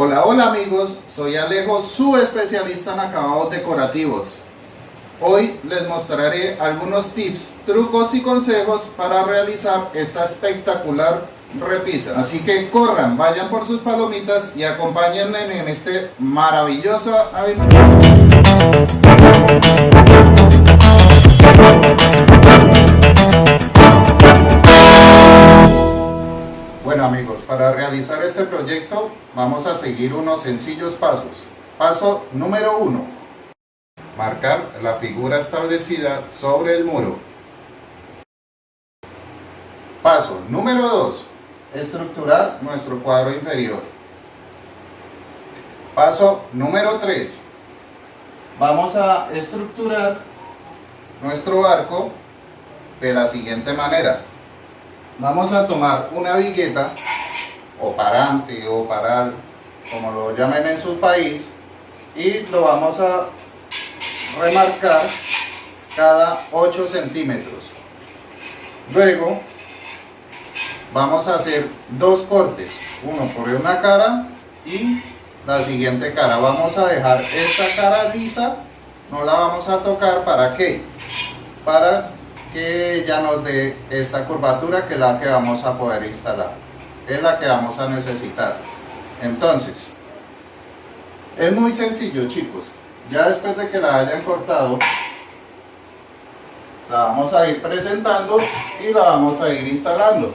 Hola, hola amigos, soy Alejo, su especialista en acabados decorativos. Hoy les mostraré algunos tips, trucos y consejos para realizar esta espectacular repisa. Así que corran, vayan por sus palomitas y acompáñenme en este maravilloso aventura. Bueno amigos, para realizar este proyecto vamos a seguir unos sencillos pasos. Paso número 1. Marcar la figura establecida sobre el muro. Paso número 2. Estructurar nuestro cuadro inferior. Paso número 3. Vamos a estructurar nuestro arco de la siguiente manera. Vamos a tomar una vigueta o parante o paral, como lo llamen en su país, y lo vamos a remarcar cada 8 centímetros. Luego vamos a hacer dos cortes, uno por una cara y la siguiente cara. Vamos a dejar esta cara lisa, no la vamos a tocar. ¿Para qué? Para que ya nos dé esta curvatura, que es la que vamos a poder instalar, es la que vamos a necesitar. Entonces es muy sencillo, chicos. Ya después de que la hayan cortado, la vamos a ir presentando y la vamos a ir instalando.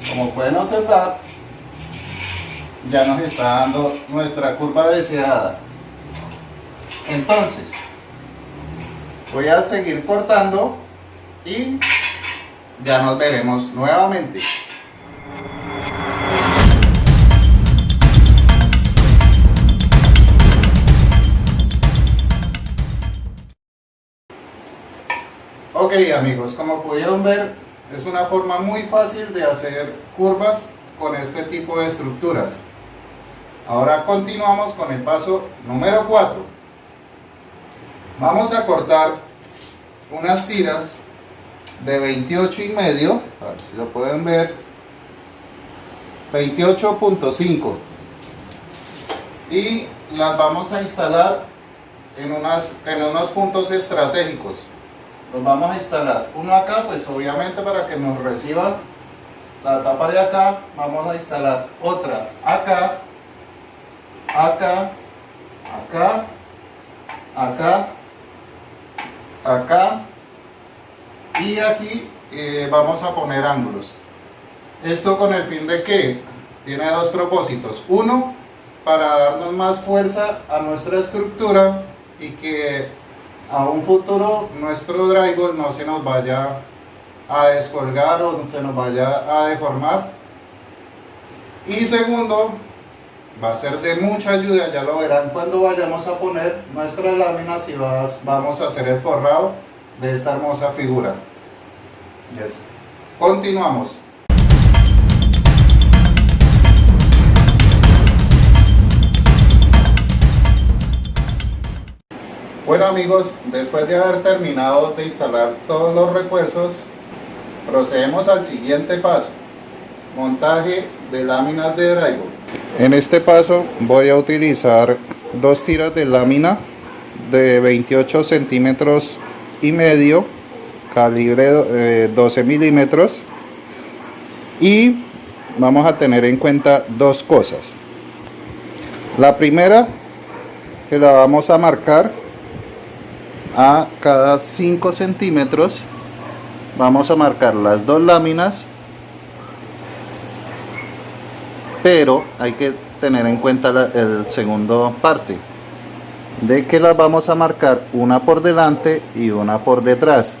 Como pueden observar, ya nos está dando nuestra curva deseada. Entonces voy a seguir cortando y ya nos veremos nuevamente. Ok amigos, como pudieron ver, es una forma muy fácil de hacer curvas con este tipo de estructuras. Ahora continuamos con el paso número 4. Vamos a cortar unas tiras de 28,5, a ver si lo pueden ver, 28.5, y las vamos a instalar en unos puntos estratégicos. Los vamos a instalar uno acá, pues obviamente para que nos reciba la tapa de acá. Vamos a instalar otra acá, acá, acá, acá, acá y aquí. Vamos a poner ángulos. Esto con el fin de que tiene dos propósitos. Uno, para darnos más fuerza a nuestra estructura y que a un futuro nuestro drywall no se nos vaya a descolgar o se nos vaya a deformar. Y segundo, va a ser de mucha ayuda, ya lo verán cuando vayamos a poner nuestras láminas y vamos a hacer el forrado de esta hermosa figura. Yes. Continuamos. Bueno amigos, después de haber terminado de instalar todos los refuerzos, procedemos al siguiente paso: montaje de láminas de drywall. En este paso voy a utilizar dos tiras de lámina de 28 centímetros y medio, calibre 12 milímetros, y vamos a tener en cuenta dos cosas. La primera, que la vamos a marcar a cada 5 centímetros. Vamos a marcar las dos láminas, pero hay que tener en cuenta el segundo parte, de que las vamos a marcar una por delante y una por detrás.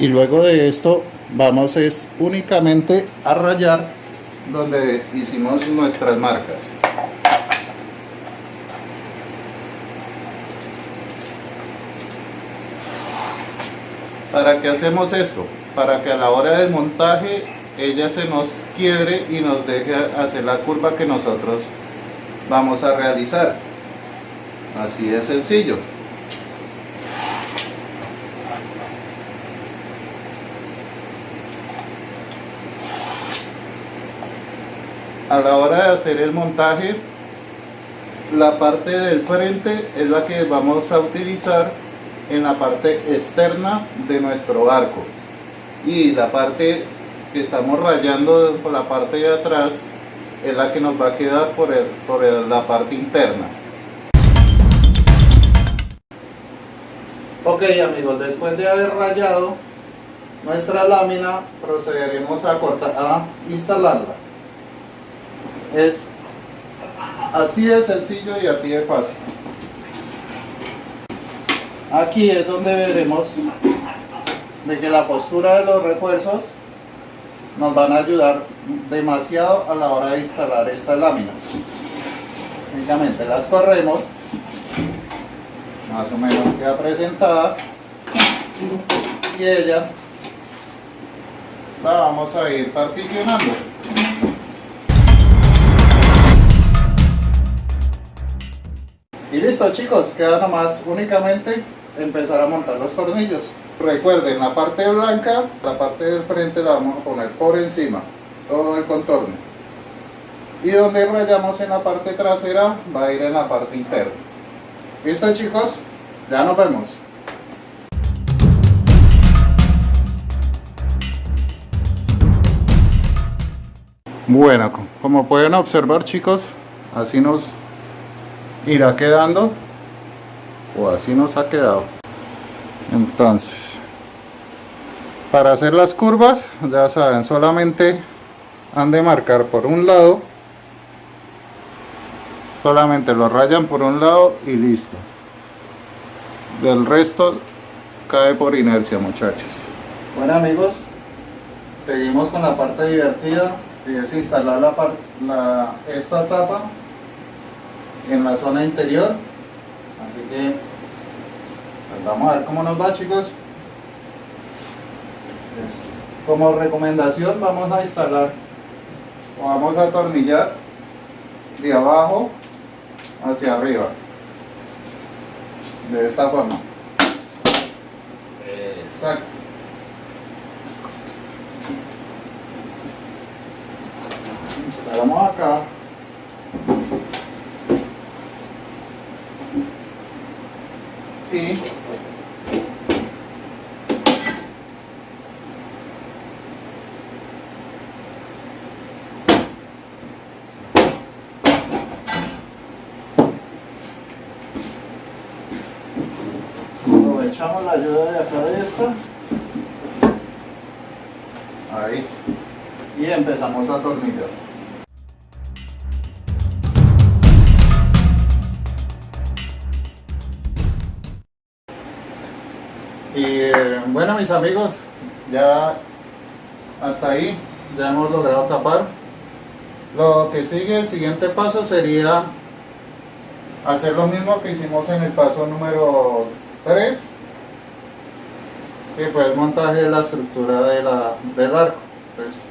Y luego de esto vamos únicamente a rayar donde hicimos nuestras marcas. ¿Para qué hacemos esto? Para que a la hora del montaje ella se nos quiebre y nos deje hacer la curva que nosotros vamos a realizar. Así de sencillo. a la hora de hacer el montaje, la parte del frente es la que vamos a utilizar en la parte externa de nuestro arco, y la parte que estamos rayando por la parte de atrás es la que nos va a quedar por la parte interna. Ok amigos, después de haber rayado nuestra lámina, procederemos a instalarla. Es así de sencillo y así de fácil. Aquí es donde veremos de que la postura de los refuerzos nos van a ayudar demasiado a la hora de instalar estas láminas. Únicamente las corremos, más o menos queda presentada, y ella la vamos a ir particionando. Y listo chicos, queda nomás únicamente empezar a montar los tornillos. Recuerden, la parte blanca, la parte del frente la vamos a poner por encima, todo el contorno. Y donde rayamos en la parte trasera va a ir en la parte interna. ¿Listo chicos? Ya nos vemos. Bueno, como pueden observar chicos, así nos irá quedando, o así nos ha quedado. Entonces, para hacer las curvas, ya saben, solamente han de marcar por un lado, solamente lo rayan por un lado y listo. Del resto cae por inercia, muchachos. Bueno amigos, seguimos con la parte divertida, que es instalar esta tapa en la zona interior. Así que pues vamos a ver cómo nos va chicos. Pues, como recomendación vamos a instalar o vamos a atornillar de abajo hacia arriba, de esta forma. Exacto. Instalamos acá. Y aprovechamos la ayuda de acá de esta, ahí, y empezamos a atornillar. Y bueno mis amigos, ya hasta ahí ya hemos logrado tapar. Lo que sigue, el siguiente paso sería hacer lo mismo que hicimos en el paso número 3, que fue el montaje de la estructura del arco. Pues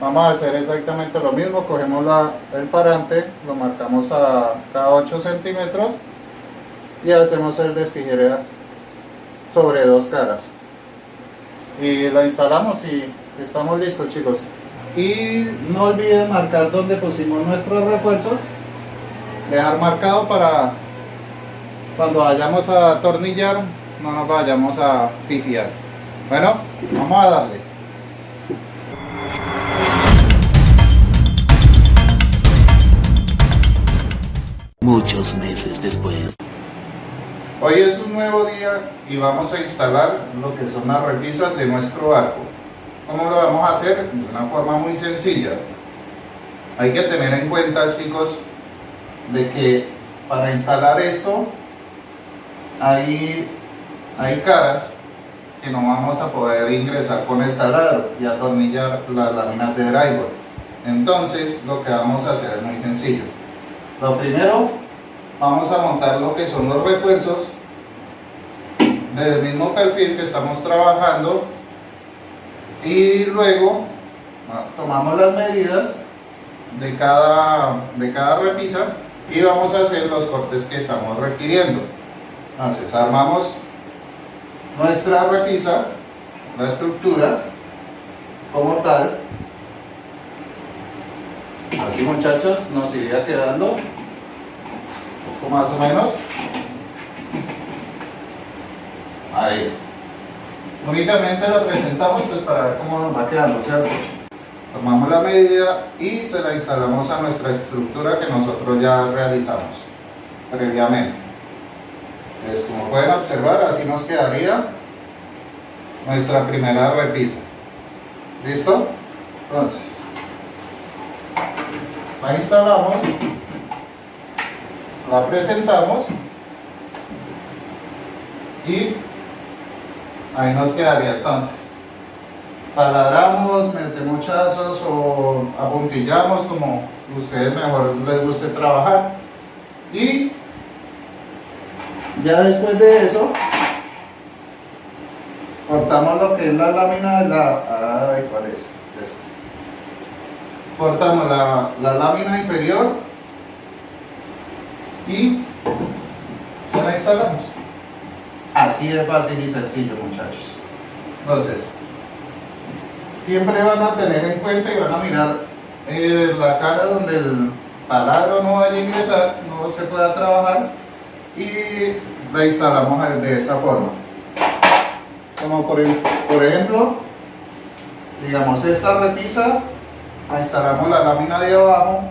vamos a hacer exactamente lo mismo. Cogemos el parante, lo marcamos a cada 8 centímetros y hacemos el destijere sobre 2 caras y la instalamos y estamos listos chicos. Y no olviden marcar donde pusimos nuestros refuerzos, dejar marcado para cuando vayamos a atornillar no nos vayamos a pifiar. Bueno, vamos a darle. Muchos meses después. Hoy es un nuevo día y vamos a instalar lo que son las repisas de nuestro arco. ¿Cómo lo vamos a hacer? De una forma muy sencilla. Hay que tener en cuenta chicos de que para instalar esto hay caras que no vamos a poder ingresar con el taladro y atornillar las láminas de drywall. Entonces lo que vamos a hacer es muy sencillo. Lo primero, vamos a montar lo que son los refuerzos del mismo perfil que estamos trabajando, y luego tomamos las medidas de cada repisa y vamos a hacer los cortes que estamos requiriendo. Entonces armamos nuestra repisa, la estructura como tal, Así, muchachos, nos iría quedando más o menos ahí. Únicamente la presentamos pues para ver cómo nos va quedando, ¿cierto? Tomamos la medida y se la instalamos a nuestra estructura que nosotros ya realizamos previamente. Entonces, como pueden observar, así nos quedaría nuestra primera repisa. ¿Listo? Entonces, la instalamos, la presentamos y ahí nos quedaría. Entonces, taladramos, metemos chazos o apuntillamos, como ustedes mejor les guste trabajar, y ya después de eso cortamos lo que es la lámina de la... Ay, ¿cuál es? Esta. Cortamos la lámina inferior y la instalamos. Así de fácil y sencillo, muchachos. Entonces, siempre van a tener en cuenta y van a mirar la cara donde el taladro no vaya a ingresar, no se pueda trabajar, y la instalamos de esta forma. Como por ejemplo, digamos, esta repisa, la instalamos la lámina de abajo,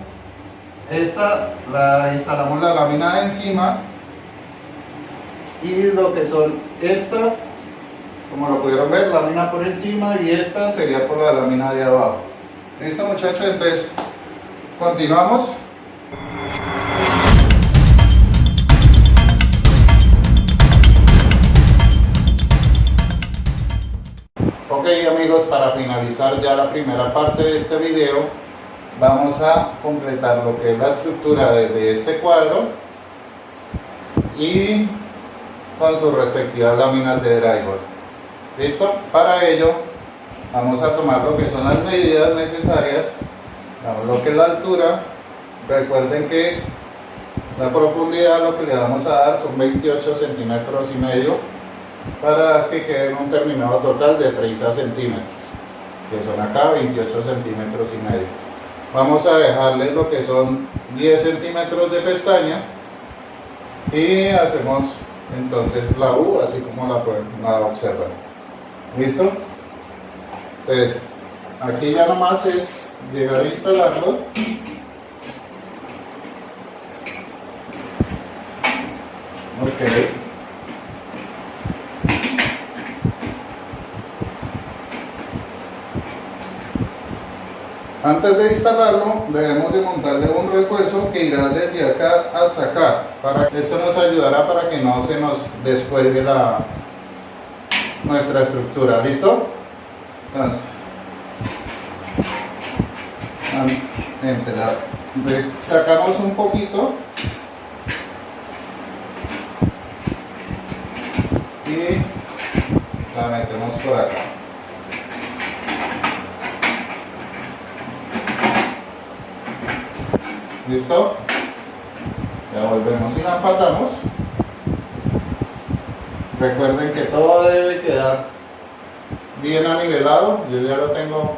esta la instalamos la lámina de encima, y lo que son esta, como lo pudieron ver, lámina por encima, y esta sería por la lámina de abajo. ¿Listo, muchachos? Entonces, continuamos. Ok, amigos, para finalizar ya la primera parte de este video, vamos a completar lo que es la estructura de este cuadro y con sus respectivas láminas de drywall. ¿Listo? Para ello vamos a tomar lo que son las medidas necesarias, lo que es la altura. Recuerden que la profundidad, lo que le vamos a dar son 28 centímetros y medio, para que quede en un terminado total de 30 centímetros, que son acá 28 centímetros y medio. Vamos a dejarle lo que son 10 centímetros de pestaña y hacemos entonces la U, así como la observan. ¿Listo? Entonces, aquí ya nomás es llegar a instalarlo. Ok. Antes de instalarlo, debemos de montarle un refuerzo que irá desde acá hasta acá. Esto nos ayudará para que no se nos descuelgue nuestra estructura. ¿Listo? Entonces, sacamos un poquito y la metemos por acá. ¿Listo? Ya volvemos y la empatamos. Recuerden que todo debe quedar bien anivelado. Yo ya lo tengo,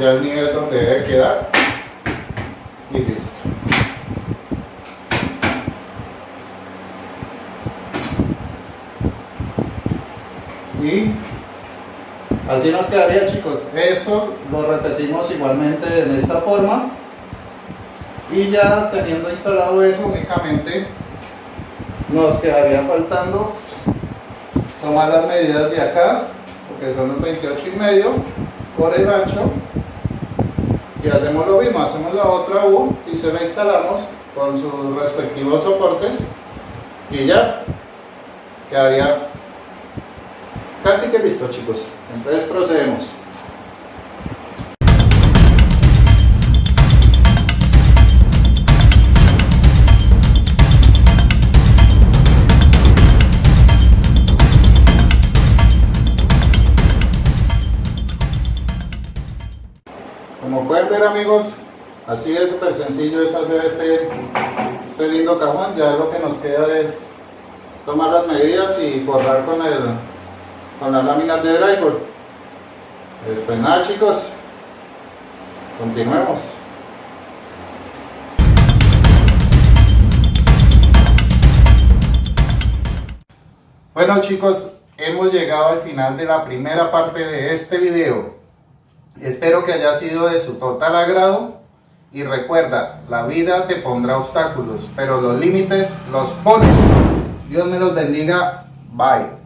ya el nivel donde debe quedar, y listo. Y así nos quedaría, chicos. Esto lo repetimos igualmente en esta forma, y ya teniendo instalado eso, únicamente nos quedaría faltando tomar las medidas de acá, porque son los 28 y medio por el ancho, y hacemos lo mismo, hacemos la otra U y se la instalamos con sus respectivos soportes, y ya quedaría casi que listo, chicos. Entonces procedemos. Como pueden ver, amigos, así de súper sencillo es hacer este lindo cajón. Ya lo que nos queda es tomar las medidas y forrar con las láminas de drywall. Pues nada, chicos, Continuemos. Bueno chicos, hemos llegado al final de la primera parte de este video. Espero que haya sido de su total agrado. Y recuerda, la vida te pondrá obstáculos, pero los límites los pones tú. Dios me los bendiga. Bye.